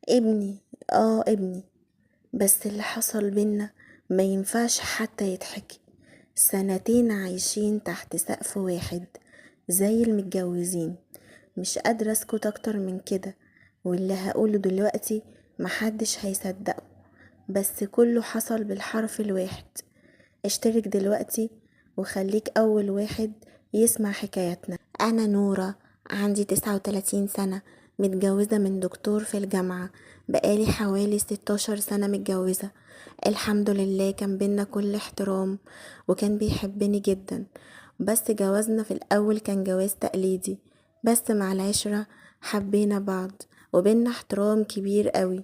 ابني. ابني. بس اللي حصل بينا ما ينفعش حتى يتحكي. 2 سنين عايشين تحت سقف واحد زي المتجوزين. مش قادرة اسكت اكتر من كده، واللي هقوله دلوقتي محدش هيصدقه، بس كله حصل بالحرف الواحد. اشترك دلوقتي وخليك اول واحد يسمع حكايتنا. انا نورة، عندي 39 سنة، متجوزة من دكتور في الجامعة، بقالي حوالي 16 سنة متجوزة. الحمد لله كان بينا كل احترام، وكان بيحبني جدا. بس جوازنا في الاول كان جواز تقليدي، بس مع العشرة حبينا بعض وبينا احترام كبير قوي.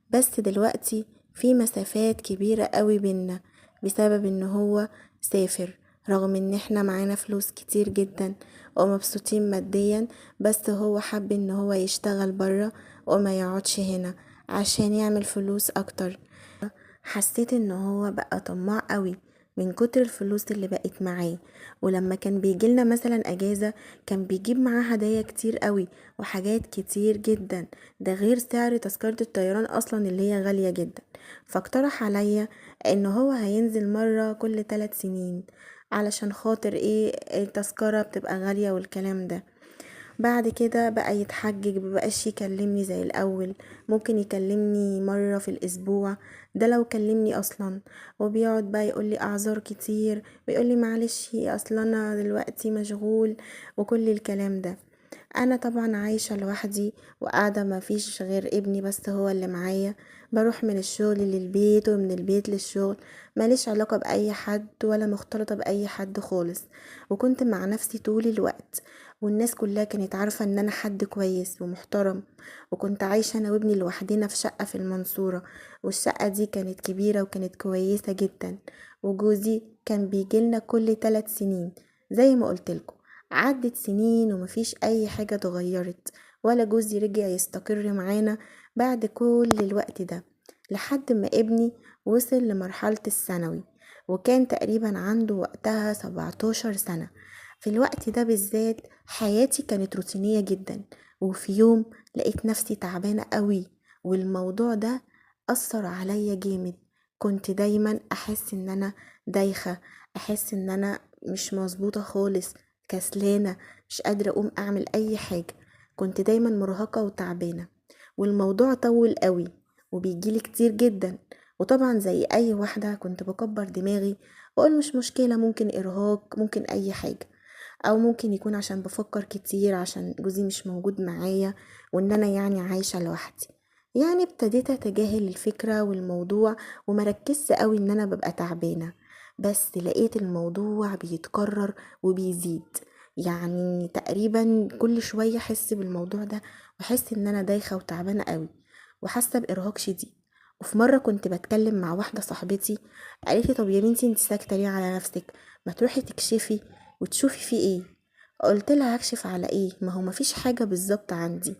بس دلوقتي في مسافات كبيرة قوي بينا بسبب ان هو سافر، رغم ان احنا معانا فلوس كتير جدا ومبسوطين ماديا. بس هو حب ان هو يشتغل برا وما يقعدش هنا عشان يعمل فلوس اكتر. حسيت ان هو بقى طماع قوي من كتر الفلوس اللي بقت معاه. ولما كان بيجيلنا مثلا اجازة كان بيجيب معاه هدايا كتير قوي وحاجات كتير جدا، ده غير سعر تذكرة الطيران اصلا اللي هي غالية جدا. فاقترح عليا ان هو هينزل مرة كل 3 سنين، علشان خاطر ايه؟ التذكرة بتبقى غالية والكلام ده. بعد كده بقى يتحجج، مبقاش يكلمني زي الاول، ممكن يكلمني مرة في الاسبوع، ده لو كلمني اصلا. وبيقعد بقى يقولي اعذار كتير ويقولي معلش اصلا انا دلوقتي مشغول وكل الكلام ده. انا طبعا عايشة لوحدي وقاعدة، ما فيش غير ابني بس هو اللي معايا. بروح من الشغل للبيت ومن البيت للشغل، ماليش علاقة بأي حد ولا مختلطة بأي حد خالص. وكنت مع نفسي طول الوقت، والناس كلها كانت عارفة ان انا حد كويس ومحترم. وكنت عايشة انا وابني لوحدنا في شقة في المنصورة، والشقة دي كانت كبيرة وكانت كويسة جدا. وجوزي كان بيجيلنا كل 3 سنين زي ما قلتلكم. عدت سنين ومفيش اي حاجة اتغيرت، ولا جوزي رجع يستقر معانا بعد كل الوقت ده، لحد ما ابني وصل لمرحلة الثانوي، وكان تقريبا عنده وقتها 17 سنة. في الوقت ده بالذات حياتي كانت روتينية جدا، وفي يوم لقيت نفسي تعبانة قوي، والموضوع ده أثر عليا جامد. كنت دايما أحس ان انا دايخة، أحس ان انا مش مظبوطة خالص، كسلانة، مش قادرة أقوم أعمل أي حاجة. كنت دايما مرهقة وتعبانة، والموضوع طول قوي وبيجيلي كتير جدا. وطبعا زي أي واحدة كنت بكبر دماغي وأقول مش مشكلة، ممكن إرهاق، ممكن أي حاجة، أو ممكن يكون عشان بفكر كتير عشان جوزي مش موجود معايا، وإن أنا يعني عايشة لوحدي. يعني ابتديت أتجاهل الفكرة والموضوع ومركزش قوي إن أنا ببقى تعبانة. بس لقيت الموضوع بيتكرر وبيزيد، يعني تقريبا كل شوية احس بالموضوع ده، واحس ان انا دايخة وتعبانة قوي وحاسة بارهاق شديد. وفي مرة كنت بتكلم مع واحدة صاحبتي، قالت لي طب يا بنتي انت ساكتة ليه على نفسك؟ ما تروحي تكشفي وتشوفي في ايه. قلت لها هكشف على ايه؟ ما هو مفيش حاجة بالظبط عندي،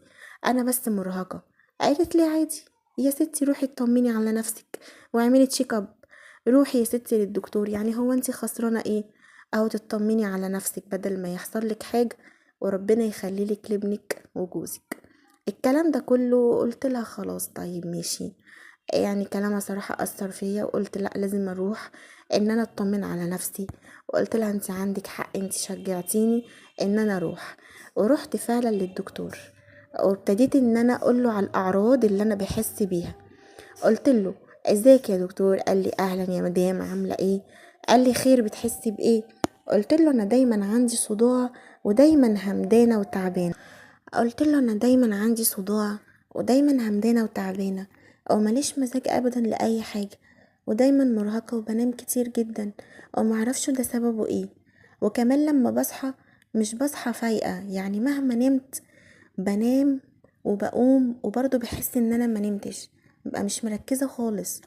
انا بس مرهقة. قالت لي عادي يا ستي، روحي اطمني على نفسك واعملي تشيك اب. روحي يا ستي للدكتور، يعني هو انت خسرانة ايه؟ او تطمني على نفسك بدل ما يحصل لك حاجة، وربنا يخلي لك لابنك وجوزك. الكلام ده كله قلت لها خلاص طيب ماشي. يعني كلامها صراحة أثر فيا، وقلت لا لازم أروح إن أنا أطمن على نفسي. وقلت لها أنت عندك حق، أنت شجعتيني إن أنا أروح. ورحت فعلا للدكتور، وابتديت إن أنا أقوله على الأعراض اللي أنا بحس بيها. قلت له ازيك يا دكتور؟ قال لي اهلا يا مدام، عامله ايه؟ قال لي خير، بتحسي بايه؟ قلت له انا دايما عندي صداع ودايما همدانه وتعبانه. قلت له انا دايما عندي صداع ودايما همدانه وتعبانه، او ماليش مزاج ابدا لاي حاجه، ودايما مرهقه وبنام كتير جدا، او معرفش ده سببه ايه. وكمان لما بصحى مش بصحى فايقه، يعني مهما نمت بنام وبقوم وبرضه بحس ان انا ما نمتش، ببقى مش مركزة خالص.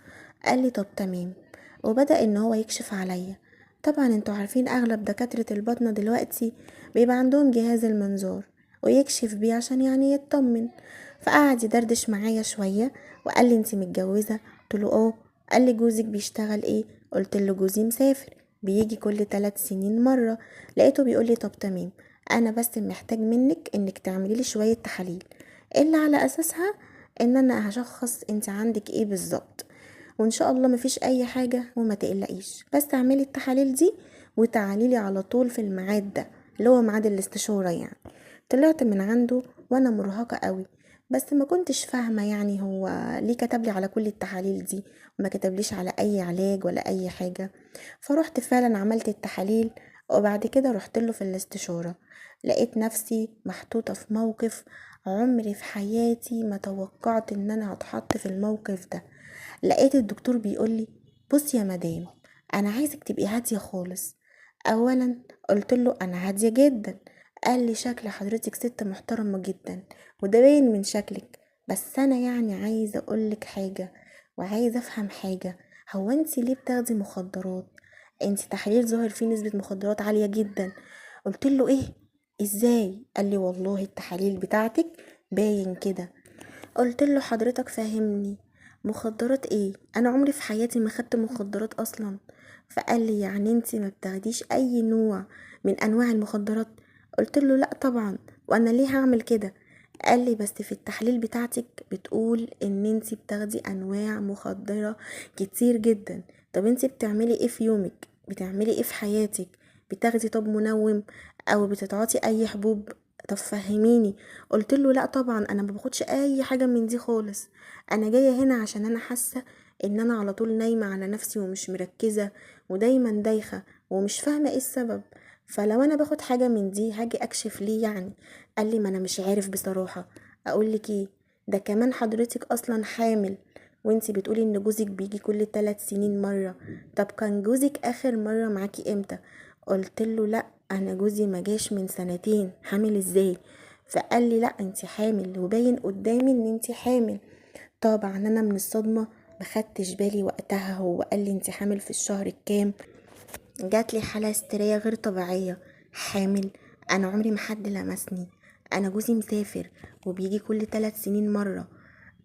قال لي طب تمام، وبدأ ان هو يكشف عليا. طبعا انتوا عارفين اغلب دكاترة الباطنة دلوقتي بيبقى عندهم جهاز المنظار ويكشف بيه عشان يعني يطمن. فقعد يدردش معايا شوية وقال لي انتي متجوزة؟ قلت له اه. قال لي جوزك بيشتغل ايه؟ قلت له جوزي مسافر، بيجي كل 3 سنين مرة. لقيته بيقول لي طب تمام، انا بس محتاج منك انك تعملي لي شوية تحاليل اللي على اساسها ان انا هشخص انت عندك ايه بالظبط، وان شاء الله مفيش اي حاجة وما تقلقيش، بس اعملي التحاليل دي وتعاليلي على طول في الميعاد ده اللي هو ميعاد الاستشارة يعني. طلعت من عنده وانا مرهقة قوي، بس ما كنتش فاهمة يعني هو ليه كتبلي على كل التحاليل دي وما كتبليش على اي علاج ولا اي حاجة. فروحت فعلا عملت التحاليل، وبعد كده رحت له في الاستشارة. لقيت نفسي محطوطة في موقف عمري في حياتي ما توقعت ان انا هتحط في الموقف ده. لقيت الدكتور بيقولي بصي يا مدام، انا عايزك تبقي هادية خالص. اولا قلت له انا هادية جدا. قال لي شكل حضرتك ست محترمة جدا، وده باين من شكلك، بس انا يعني عايزة اقولك حاجة وعايزة افهم حاجة. هو انتي ليه بتاخدي مخدرات؟ انتي تحليل ظاهر فيه نسبة مخدرات عالية جدا. قلت له ايه؟ ازاي؟ قال لي والله التحاليل بتاعتك باين كده. قلت له حضرتك فهمني، مخدرات ايه؟ انا عمري في حياتي ما خدت مخدرات اصلا. فقال لي يعني انتي ما بتاخديش اي نوع من انواع المخدرات؟ قلت له لا طبعا، وانا ليه هعمل كده؟ قال لي بس في التحليل بتاعتك بتقول ان انتي بتاخدي انواع مخدرة كتير جدا. طب انتي بتعملي ايه في يومك؟ بتعملي ايه في حياتك؟ بتاخدي طب منوم او بتتعاطي اي حبوب؟ طب فهميني. قلت له لا طبعا انا ما باخدش اي حاجه من دي خالص. انا جايه هنا عشان انا حاسه ان انا على طول نايمه على نفسي ومش مركزه ودايما دايخه ومش فاهمه ايه السبب. فلو انا باخد حاجه من دي هاجي اكشف ليه يعني؟ قال لي ما انا مش عارف بصراحه اقول لك ايه. ده كمان حضرتك اصلا حامل، وانتي بتقولي ان جوزك بيجي كل 3 سنين مره. طب كان جوزك اخر مره معاكي امتى؟ قلت له لا انا جوزي ما جاش من سنتين، حامل ازاي؟ فقال لي لا انتي حامل وباين قدامي ان انتي حامل. طبعا انا من الصدمه ما خدتش بالي وقتها هو قال لي انتي حامل في الشهر الكام. جات لي حاله هستيريه غير طبيعيه. حامل؟ انا عمري ما حد لمسني، انا جوزي مسافر وبيجي كل 3 سنين مره.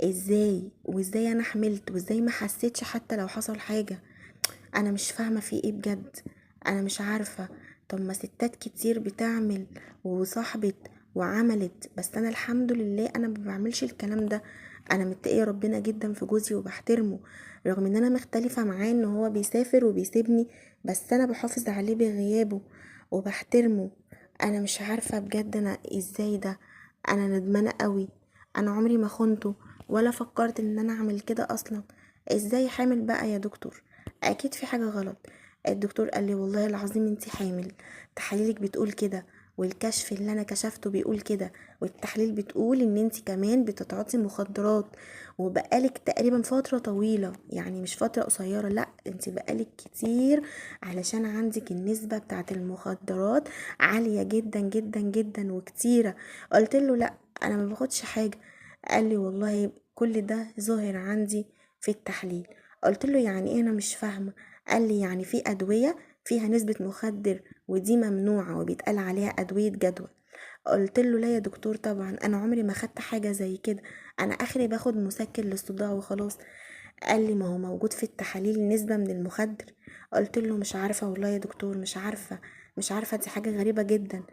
ازاي وازاي انا حملت وازاي ما حسيتش حتى لو حصل حاجه؟ انا مش فاهمه في ايه بجد، انا مش عارفه. طب ما ستات كتير بتعمل وصاحبت وعملت، بس انا الحمد لله انا ما بعملش الكلام ده. انا متقيه ربنا جدا في جوزي وبحترمه، رغم ان انا مختلفه معاه ان هو بيسافر وبيسيبني، بس انا بحافظ عليه بغيابه وبحترمه. انا مش عارفه بجد انا ازاي ده. انا ندمانه قوي، انا عمري ما خنته ولا فكرت ان انا اعمل كده اصلا. ازاي حامل بقى يا دكتور؟ اكيد في حاجة غلط. الدكتور قال لي والله العظيم انتي حامل، تحاليلك بتقول كده، والكشف اللي انا كشفته بيقول كده، والتحليل بتقول ان انتي كمان بتتعاطي مخدرات، وبقالك تقريبا فترة طويلة، يعني مش فترة قصيرة، لا انتي بقالك كتير، علشان عندك النسبة بتاعت المخدرات عالية جدا جدا جدا وكتيرة. قلت له لا انا ما باخدش حاجة. قال لي والله كل ده ظاهر عندي في التحليل. قلت له يعني ايه؟ انا مش فاهمه. قال لي يعني في ادويه فيها نسبه مخدر ودي ممنوعه وبيتقال عليها ادويه جدول. قلت له لا يا دكتور طبعا انا عمري ما خدت حاجه زي كده، انا اخري باخد مسكن للصداع وخلاص. قال لي ما هو موجود في التحاليل نسبه من المخدر. قلت له مش عارفه والله يا دكتور، مش عارفه، مش عارفه، دي حاجه غريبه جدا.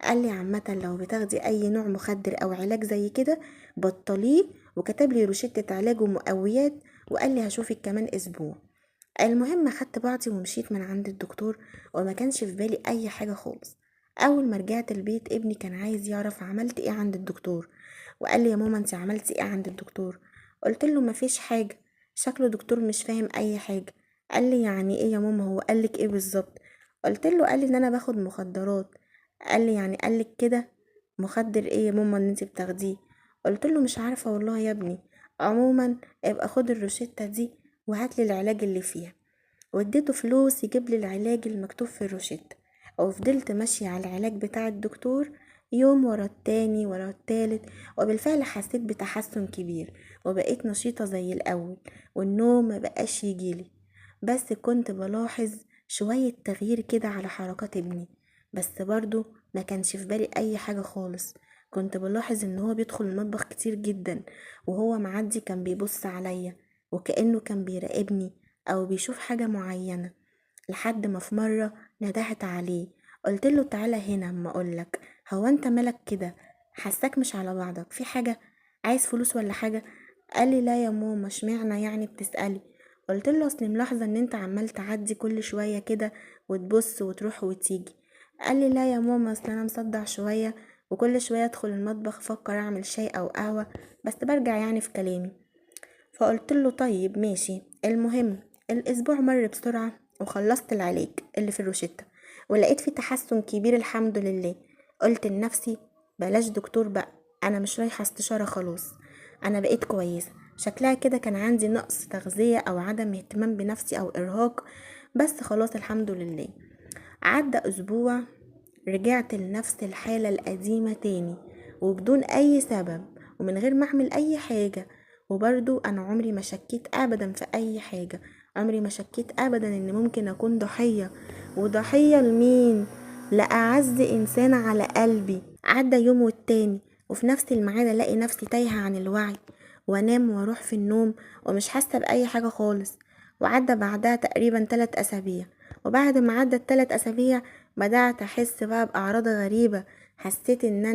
قال لي عامه لو بتاخدي اي نوع مخدر او علاج زي كده بطليه، وكتب لي روشتة علاج ومقويات، وقال لي هشوفك كمان اسبوع. المهم خدت بعضي ومشيت من عند الدكتور، وما كانش في بالي اي حاجة خالص. اول ما رجعت البيت ابني كان عايز يعرف عملت ايه عند الدكتور، وقال لي يا ماما انت عملتي ايه عند الدكتور؟ قلت له مفيش حاجة. شكله دكتور مش فاهم اي حاجة. قال لي يعني ايه يا ماما؟ هو قالك ايه بالظبط؟ قلت له قال لي ان انا باخد مخدرات. قال لي يعني قالك كده؟ مخدر ايه يا ماما ان انت بتاخديه؟ قلت له مش عارفة والله يا ابني. عموما ابقى خد الروشتة دي وهاتلي العلاج اللي فيها. واديته فلوس يجيب لي العلاج المكتوب في الروشتة، وفضلت ماشية على العلاج بتاع الدكتور يوم ورا التاني ورا التالت، وبالفعل حسيت بتحسن كبير وبقيت نشيطة زي الأول، والنوم مبقاش يجيلي. بس كنت بلاحظ شوية تغيير كده على حركات ابني، بس برضو ما كانش في بالي أي حاجة خالص. كنت بلاحظ ان هو بيدخل المطبخ كتير جدا، وهو معدي كان بيبص عليا وكأنه كان بيراقبني او بيشوف حاجة معينة. لحد ما في مرة ندهت عليه، قلت له تعالى هنا اما اقولك، هو انت مالك كده؟ حساك مش على بعضك، في حاجة؟ عايز فلوس ولا حاجة؟ قال لي لا يا ماما، اشمعنى يعني بتسألي؟ قلت له اصل ملاحظة ان انت عمال تعدي كل شوية كده وتبص وتروح وتيجي. قال لي لا يا ماما، اصل انا مصدع شوية وكل شوية ادخل المطبخ افكر اعمل شاي او قهوة، بس برجع يعني في كلامي. فقلت له طيب ماشي. المهم الاسبوع مر بسرعة وخلصت العلاج اللي في الروشتة، ولقيت في تحسن كبير الحمد لله. قلت لنفسي بلاش دكتور بقى، انا مش رايحة استشارة خلاص، انا بقيت كويسة. شكلها كده كان عندي نقص تغذية او عدم اهتمام بنفسي او ارهاق، بس خلاص الحمد لله. عدى اسبوع، رجعت لنفس الحالة القديمة تاني وبدون أي سبب ومن غير ما أعمل أي حاجة. وبرضو أنا عمري ما شكيت أبدا في أي حاجة، عمري ما شكيت أبدا إن ممكن أكون ضحية. وضحية لمين؟ لأعز إنسان على قلبي. عدى يوم والتاني وفي نفس الميعاد ألاقي نفسي تايهة عن الوعي، وانام واروح في النوم ومش حاسة بأي حاجة خالص. وعدى بعدها تقريبا 3 أسابيع، وبعد ما عدت 3 أسابيع بدأت أحس بقى بأعراض غريبة. حسيت ان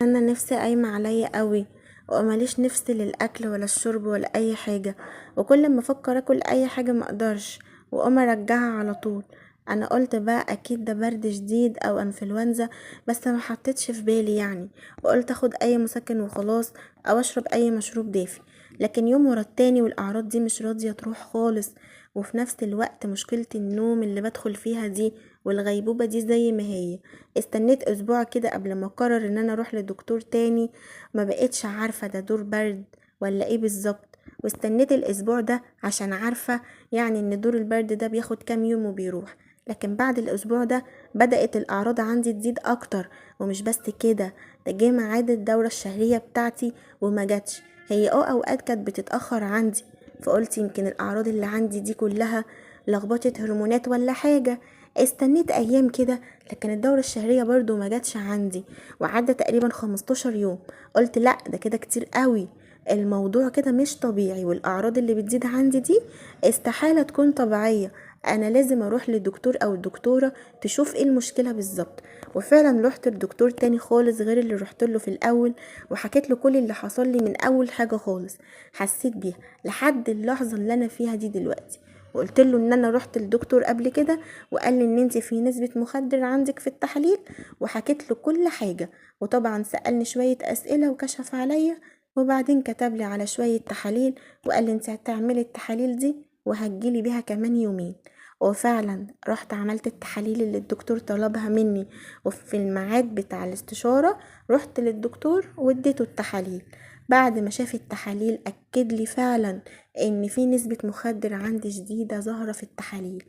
انا نفسي قايمة عليا قوي، وماليش نفس للأكل ولا الشرب ولا أي حاجة، وكل ما أفكر أكل أي حاجة مقدرش وأقوم أرجعها على طول. أنا قلت بقى أكيد ده برد شديد أو أنفلونزا، بس ما حطيتش في بالي يعني، وقلت أخد أي مسكن وخلاص أو أشرب أي مشروب دافي. لكن يوم ورا التاني والأعراض دي مش راضية تروح خالص، وفي نفس الوقت مشكلة النوم اللي بدخل فيها دي والغيبوبة دي زي ما هي. استنيت اسبوع كده قبل ما اقرر ان انا اروح لدكتور تاني، ما بقيتش عارفة ده دور برد ولا ايه بالظبط. واستنيت الاسبوع ده عشان عارفة يعني ان دور البرد ده بياخد كام يوم وبيروح. لكن بعد الاسبوع ده بدأت الاعراض عندي تزيد اكتر. ومش بس كده، ده جه ميعاد الدورة الشهرية بتاعتي وما جاتش. هي اوقات كانت بتتأخر عندي، فقلت يمكن الاعراض اللي عندي دي كلها لخبطة هرمونات ولا حاجة. استنيت ايام كده لكن الدورة الشهرية برضو ما جاتش عندي، وعدى تقريبا 15 يوم. قلت لا ده كده كتير قوي، الموضوع كده مش طبيعي، والاعراض اللي بتزيد عندي دي استحالة تكون طبيعية. انا لازم اروح للدكتور او الدكتورة تشوف ايه المشكلة بالظبط. وفعلا رحت لدكتور تاني خالص غير اللي رحت له في الاول، وحكيت له كل اللي حصل لي من اول حاجة خالص حسيت بيها لحد اللحظة اللي انا فيها دي دلوقتي. وقلت له ان انا رحت للدكتور قبل كده وقال لي ان انت في نسبة مخدر عندك في التحاليل، وحكيت له كل حاجة. وطبعا سألني شوية اسئلة وكشف عليا، وبعدين كتب لي على شوية تحاليل وقال لي انت هتعملي التحاليل دي وهتجيلي بيها كمان يومين. وفعلا رحت عملت التحاليل اللي الدكتور طلبها مني، وفي الميعاد بتاع الاستشارة رحت للدكتور واديته التحاليل. بعد ما شاف التحاليل اكد لي فعلا ان في نسبة مخدر عندي شديدة ظاهرة في التحاليل،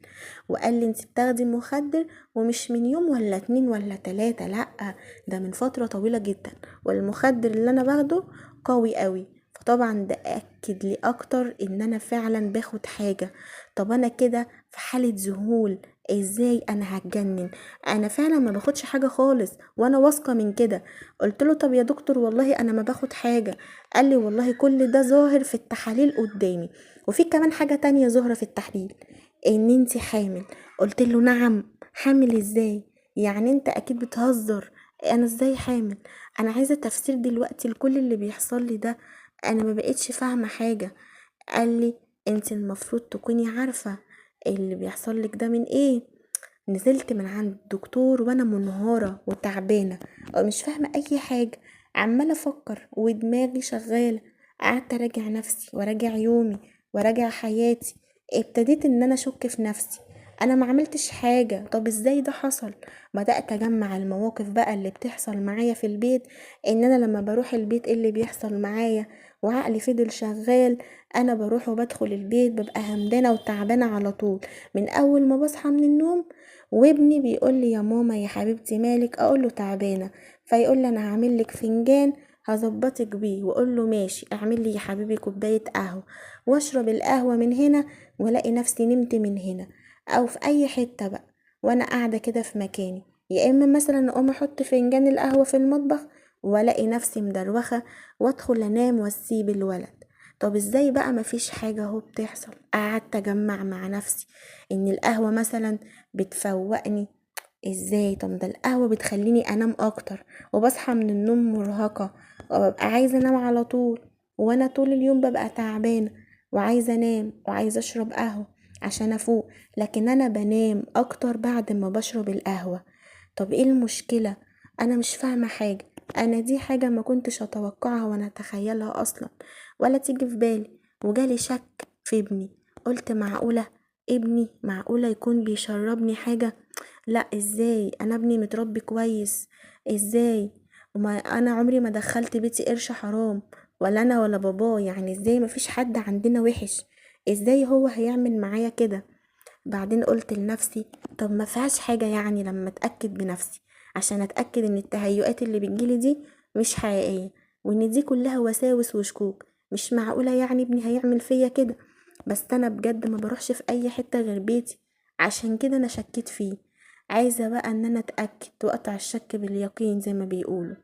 وقال لي انت بتاخدي مخدر ومش من يوم ولا 2 ولا 3، لأ ده من فترة طويلة جدا، والمخدر اللي انا باخده قوي قوي. فطبعا ده اكد لي اكتر ان انا فعلا باخد حاجة. طب انا كده في حالة ذهول، ازاي انا هتجنن؟ انا فعلا ما باخدش حاجة خالص وانا واثقة من كده. قلت له طب يا دكتور والله انا ما باخد حاجة. قال لي والله كل ده ظاهر في التحاليل قدامي، وفي كمان حاجة تانية ظاهرة في التحليل، ان انتي حامل. قلت له نعم؟ حامل ازاي؟ يعني انت اكيد بتهزر، انا ازاي حامل؟ انا عايزة تفسير دلوقتي لكل اللي بيحصل لي ده، انا ما بقيتش فاهمة حاجة. قال لي انت المفروض تكوني عارفة اللي بيحصل لك ده من ايه. نزلت من عند الدكتور وانا منهارة وتعبانة ومش فاهمة اي حاجة، عمالة افكر ودماغي شغالة. قعدت اراجع نفسي وراجع يومي وراجع حياتي. ابتديت ان انا اشك في نفسي، انا ما عملتش حاجة، طب ازاي ده حصل؟ بدأت اجمع المواقف بقى اللي بتحصل معايا في البيت، ان انا لما بروح البيت ايه اللي بيحصل معايا. وعقلي فضل شغال، انا بروح وبدخل البيت ببقى همدانة وتعبانة على طول من اول ما بصحى من النوم. وابني بيقول لي يا ماما يا حبيبتي مالك؟ اقول له تعبانه. فيقول لي انا هعمل لك فنجان هظبطك بيه، واقول له ماشي اعمل لي يا حبيبي كوبايه قهوه، واشرب القهوه من هنا والاقي نفسي نمت من هنا او في اي حته بقى وانا قاعده كده في مكاني. يا اما مثلا اقوم احط فنجان القهوه في المطبخ والاقي نفسي مدروخه وادخل انام واسيب الولد. طب ازاي بقى مفيش حاجه اهو بتحصل؟ قعدت اجمع مع نفسي ان القهوه مثلا بتفوقني. ازاي؟ طب ده القهوة بتخليني انام اكتر وبصحى من النوم مرهقة وببقى عايزة انام على طول، وانا طول اليوم ببقى تعبانة وعايزة انام وعايزة اشرب قهوة عشان افوق، لكن انا بنام اكتر بعد ما بشرب القهوة. طب ايه المشكلة؟ انا مش فاهمة حاجة. انا دي حاجة ما كنتش اتوقعها وانا اتخيلها اصلا ولا تيجي في بالي. وجالي شك في ابني، قلت معقولة ابني معقولة يكون بيشربني حاجة؟ لا، ازاي؟ انا ابني متربي كويس، ازاي؟ وما انا عمري ما دخلت بيتي قرش حرام، ولا انا ولا باباه، يعني ازاي؟ مفيش حد عندنا وحش، ازاي هو هيعمل معايا كده؟ بعدين قلت لنفسي طب ما فيهاش حاجة يعني لما اتأكد بنفسي، عشان اتأكد ان التهيؤات اللي بتجيلي دي مش حقيقية، وان دي كلها وساوس وشكوك. مش معقولة يعني ابني هيعمل فيا كده. بس انا بجد ما بروحش في اي حتة غير بيتي، عشان كده انا شكيت فيه. عايزة بقى ان انا اتأكد واقطع الشك باليقين زي ما بيقولوا.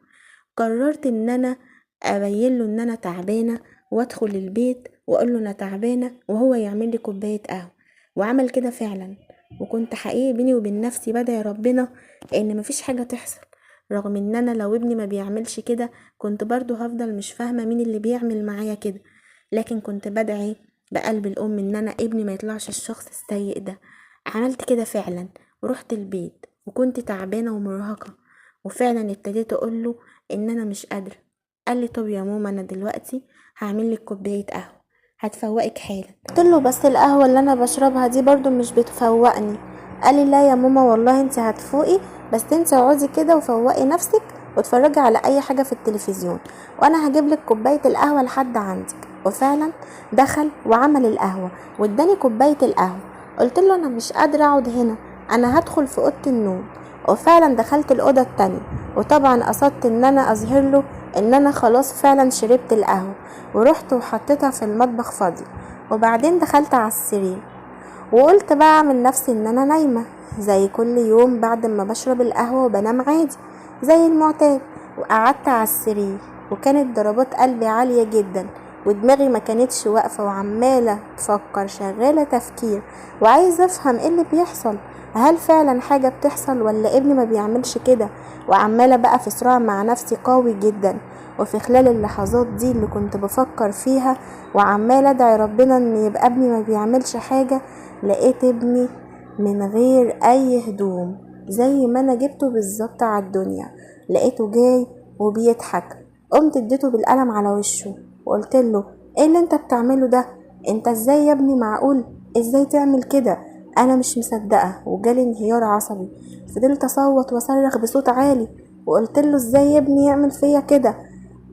قررت ان انا ابين له ان انا تعبانة، وادخل البيت واقول له انا تعبانة وهو يعمل لي كوباية قهوة. وعمل كده فعلا. وكنت حقيقي بيني وبين نفسي بدعي ربنا ان مفيش حاجة تحصل، رغم ان انا لو ابني ما بيعملش كده كنت برضو هفضل مش فاهمة مين اللي بيعمل معايا كده. لكن كنت بدعي بقلب الام ان انا ابني ما يطلعش الشخص السيء ده. عملت كده فعلا، ورحت البيت وكنت تعبانة ومرهقة، وفعلا ابتديت اقوله ان انا مش قادرة. قال لي طب يا ماما انا دلوقتي هعمل لك كوباية قهوة هتفوقك حالا. قلت له بس القهوة اللي انا بشربها دي برضو مش بتفوقني. قال لي لا يا ماما والله انت هتفوقي، بس انت اقعدي كده وفوقي نفسك واتفرجي على اي حاجة في التلفزيون، وانا هجيب لك كوباية القهوة لحد عندك. وفعلا دخل وعمل القهوة واداني كوباية القهوة. قلت له انا مش قادرة اقعد هنا، انا هدخل في اوضة النوم. وفعلا دخلت الأوضة التانية، وطبعا قصدت ان انا اظهر له ان انا خلاص فعلا شربت القهوة، ورحت وحطيتها في المطبخ فاضي. وبعدين دخلت على السرير وقلت بقى اعمل نفسي ان انا نايمة زي كل يوم بعد ما بشرب القهوة وبنام عادي زي المعتاد. وقعدت على السرير وكانت ضربات قلبي عالية جدا، ودماغي ما كانتش واقفة وعمالة تفكر، شغالة تفكير وعايزة افهم ايه اللي بيحصل. هل فعلا حاجة بتحصل ولا ابني ما بيعملش كده؟ وعمالة بقى في صراع مع نفسي قوي جدا. وفي خلال اللحظات دي اللي كنت بفكر فيها وعمالة ادعي ربنا ان يبقى ابني ما بيعملش حاجة، لقيت ابني من غير اي هدوم زي ما انا جبته بالظبط على الدنيا. لقيته جاي وبيضحك. قمت اديته بالقلم على وشه وقلت له ايه اللي انت بتعمله ده؟ انت ازاي يا ابني؟ معقول ازاي تعمل كده؟ انا مش مصدقه وجالي انهيار عصبي. فضلت اصوت واصرخ بصوت عالي وقلت له ازاي يا ابني يعمل فيا كده؟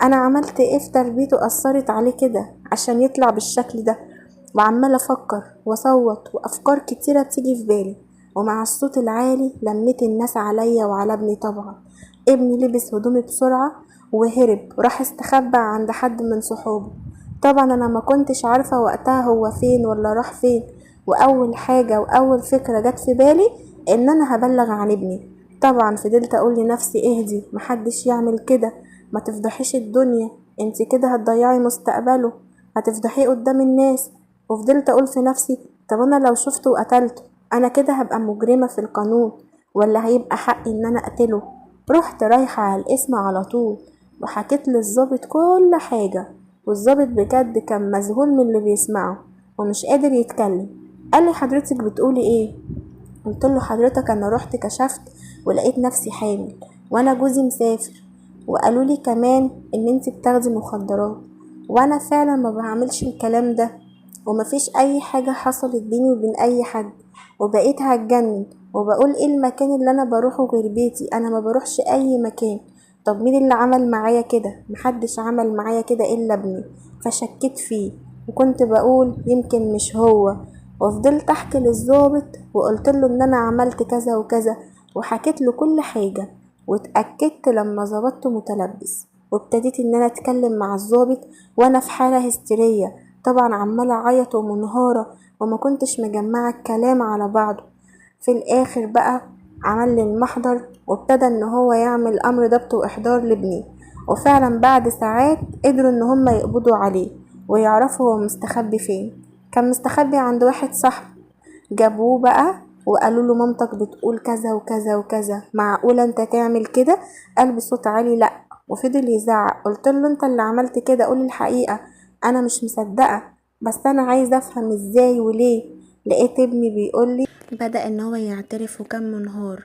انا عملت ايه في تربيته اثرت عليه كده عشان يطلع بالشكل ده؟ وعمال افكر واصوت وافكار كتيره بتيجي في بالي. ومع الصوت العالي لميت الناس عليا وعلى ابني. طبعا ابني لبس هدومي بسرعه وهرب وراح استخبى عند حد من صحابه. طبعا انا ما كنتش عارفه وقتها هو فين ولا راح فين. واول حاجه واول فكره جت في بالي ان انا هبلغ عن ابني. طبعا فضلت اقول لنفسي اهدي، محدش يعمل كده، ما تفضحيش الدنيا، انت كده هتضيعي مستقبله، هتفضحيه قدام الناس. وفضلت اقول في نفسي طب انا لو شفته وقتلته انا كده هبقى مجرمة في القانون، ولا هيبقى حقي ان انا اقتله؟ رحت رايحة على القسم على طول وحكيت للظابط كل حاجة. والظابط بجد كان مذهول من اللي بيسمعه ومش قادر يتكلم. قال لي حضرتك بتقولي ايه؟ قلت له حضرتك انا رحت كشفت ولقيت نفسي حامل وانا جوزي مسافر، وقالوا لي كمان ان انت بتاخدي مخدرات، وانا فعلا ما بعملش الكلام ده، ومفيش اي حاجة حصلت بيني وبين اي حد. وبقيت هتجنن وبقول ايه المكان اللي انا بروحه غير بيتي؟ انا ما بروحش اي مكان. طب مين اللي عمل معايا كده؟ محدش عمل معايا كده الا ابني. فشكيت فيه وكنت بقول يمكن مش هو. وفضلت احكي للظابط وقلت له ان انا عملت كذا وكذا وحكيت له كل حاجة. واتأكدت لما ظبطته متلبس وابتديت ان انا اتكلم مع الظابط وانا في حالة هستيرية، طبعا عمالة اعيط ومنهارة وما كنتش مجمعة الكلام على بعضه. في الاخر بقى عمل لي المحضر وابتدى ان هو يعمل امر ضبط واحضار لابني. وفعلا بعد ساعات قدروا ان هم يقبضوا عليه ويعرفوا هو مستخبي فين. كان مستخبي عند واحد صاحبه. جابوه بقى وقالوا له مامتك بتقول كذا وكذا وكذا، معقولة انت تعمل كده؟ قال بصوت عالي لا، وفضل يزعق. قلت له انت اللي عملت كده، قول الحقيقة. انا مش مصدقة، بس انا عايزة افهم ازاي وليه. لقيت ابني بيقولي بدأ ان هو يعترف وكان منهار،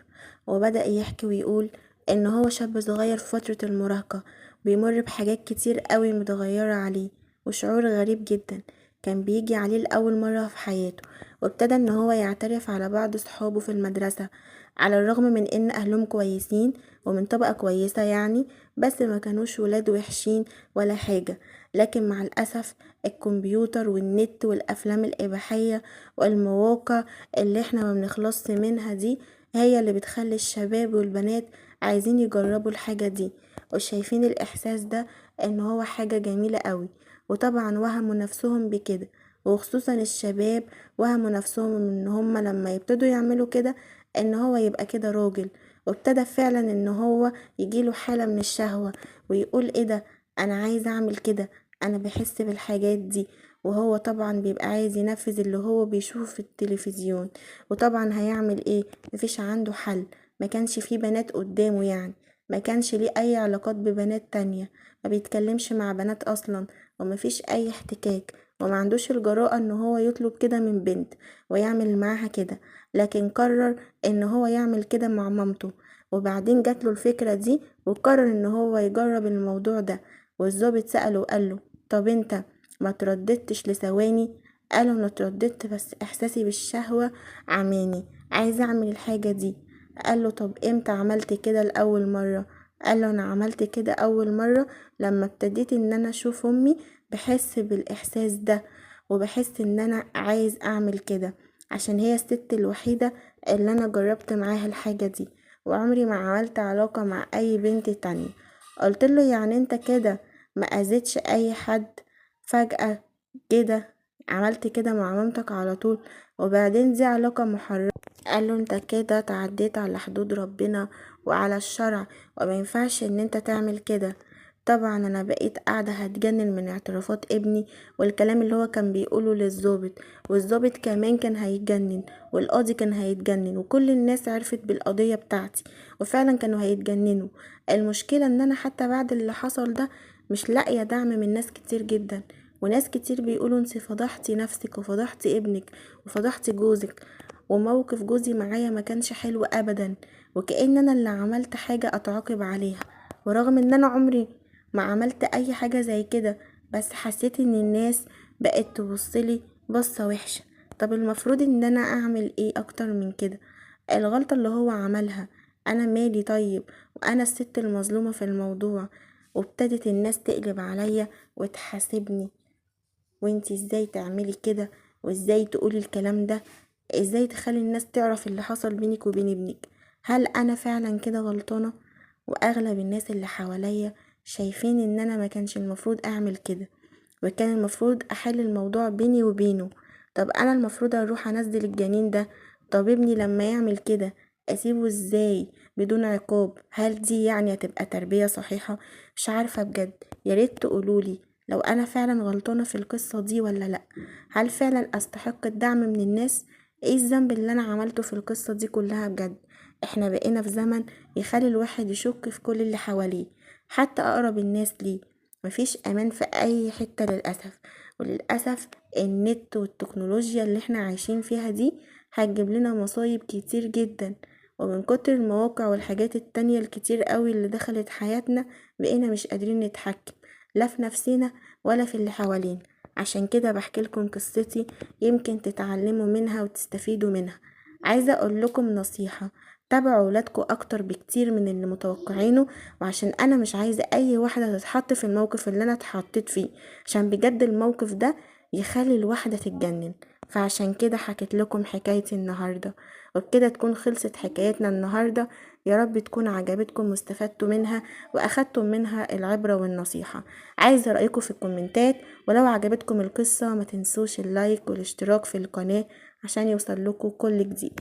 وبدأ يحكي ويقول ان هو شاب صغير في فترة المراهقة بيمر بحاجات كتير قوي متغيرة عليه، وشعور غريب جدا كان بيجي عليه لأول مرة في حياته. وابتدى ان هو يعترف على بعض صحابه في المدرسة، على الرغم من ان اهلهم كويسين ومن طبقة كويسة يعني، بس ما كانوش ولاد وحشين ولا حاجة. لكن مع الأسف الكمبيوتر والنت والأفلام الإباحية والمواقع اللي احنا ما بنخلصش منها دي هي اللي بتخلي الشباب والبنات عايزين يجربوا الحاجة دي، وشايفين الإحساس ده ان هو حاجة جميلة قوي. وطبعا وهموا نفسهم بكده، وخصوصا الشباب وهموا نفسهم ان هم لما يبتدوا يعملوا كده ان هو يبقى كده راجل. وابتدى فعلا ان هو يجيله حالة من الشهوة ويقول ايه ده، انا عايز اعمل كده، انا بحس بالحاجات دي. وهو طبعا بيبقى عايز ينفذ اللي هو بيشوفه في التلفزيون. وطبعا هيعمل ايه؟ مفيش عنده حل، ما كانش فيه بنات قدامه يعني، ما كانش ليه اي علاقات ببنات تانية، ما بيتكلمش مع بنات اصلا، ومفيش اي احتكاك، وما عندوش الجراءة ان هو يطلب كده من بنت ويعمل معاها كده. لكن قرر ان هو يعمل كده مع مامته. وبعدين جاتله الفكرة دي وقرر ان هو يجرب الموضوع ده. والظابط سأله وقاله طب انت ما ترددتش لثواني؟ قاله انا اترددت، بس احساسي بالشهوة عماني، عايز اعمل الحاجة دي. قاله طب امتى عملت كده لأول مرة؟ قاله انا عملت كده اول مرة لما ابتديت ان انا اشوف امي بحس بالاحساس ده، وبحس ان انا عايز اعمل كده، عشان هي الست الوحيدة اللي انا جربت معاها الحاجة دي، وعمري ما عملت علاقة مع اي بنت تانية. قلت له يعني انت كده ما اذيتش اي حد؟ فجأة كده عملت كده مع مامتك على طول، وبعدين دي علاقة محرمة. قال له انت كده تعديت على حدود ربنا وعلى الشرع، وما ينفعش ان انت تعمل كده. طبعا انا بقيت قاعدة هتجنن من اعترافات ابني والكلام اللي هو كان بيقوله للضابط، والضابط كمان كان هيتجنن، والقاضي كان هيتجنن، وكل الناس عرفت بالقضية بتاعتي وفعلا كانوا هيتجننوا. المشكلة ان انا حتى بعد اللي حصل ده مش لاقية دعم من ناس كتير جدا، وناس كتير بيقولوا انت فضحتي نفسك وفضحتي ابنك وفضحتي جوزك، وموقف جوزي معايا ما كانش حلو ابدا، وكأن انا اللي عملت حاجة اتعاقب عليها، ورغم ان انا عمري ما عملت اي حاجة زي كده، بس حسيت ان الناس بقت تبصلي بصة وحشة. طب المفروض ان انا اعمل ايه اكتر من كده؟ الغلطة اللي هو عملها انا مالي طيب؟ وانا الست المظلومة في الموضوع. وابتدت الناس تقلب عليا وتحاسبني، وانتي ازاي تعملي كده، وازاي تقولي الكلام ده، ازاي تخلي الناس تعرف اللي حصل بينك وبين ابنك؟ هل انا فعلا كده غلطانة؟ واغلب الناس اللي حواليا شايفين ان انا ما كانش المفروض اعمل كده، وكان المفروض احل الموضوع بيني وبينه. طب انا المفروض اروح انزل الجنين ده؟ طب ابني لما يعمل كده اسيبه ازاي بدون عقاب؟ هل دي يعني هتبقى تربية صحيحة؟ مش عارفة بجد. ياريت تقولولي لو انا فعلا غلطانة في القصة دي ولا لا. هل فعلا استحق الدعم من الناس؟ ايه الذنب اللي انا عملته في القصة دي كلها بجد؟ احنا بقينا في زمن يخلي الواحد يشك في كل اللي حواليه، حتى اقرب الناس ليه. مفيش امان في اي حتة للأسف. وللأسف النت والتكنولوجيا اللي احنا عايشين فيها دي هتجيب لنا مصايب كتير جدا، ومن كتر المواقع والحاجات التانية الكتير قوي اللي دخلت حياتنا بقينا مش قادرين نتحكم لا في نفسنا ولا في اللي حوالينا. عشان كده بحكي لكم قصتي، يمكن تتعلموا منها وتستفيدوا منها. عايزة اقول لكم نصيحة، تابعوا ولادكم اكتر بكتير من اللي متوقعينه، وعشان انا مش عايزة اي واحدة تتحط في الموقف اللي انا اتحطيت فيه، عشان بجد الموقف ده يخلي الواحدة تتجنن. فعشان كده حكيت لكم حكايتي النهاردة، وبكده تكون خلصت حكايتنا النهاردة. يا رب تكون عجبتكم واستفدتوا منها واخدتم منها العبرة والنصيحة. عايزة رأيكم في الكومنتات، ولو عجبتكم القصة ما تنسوش اللايك والاشتراك في القناة عشان يوصل لكم كل جديد.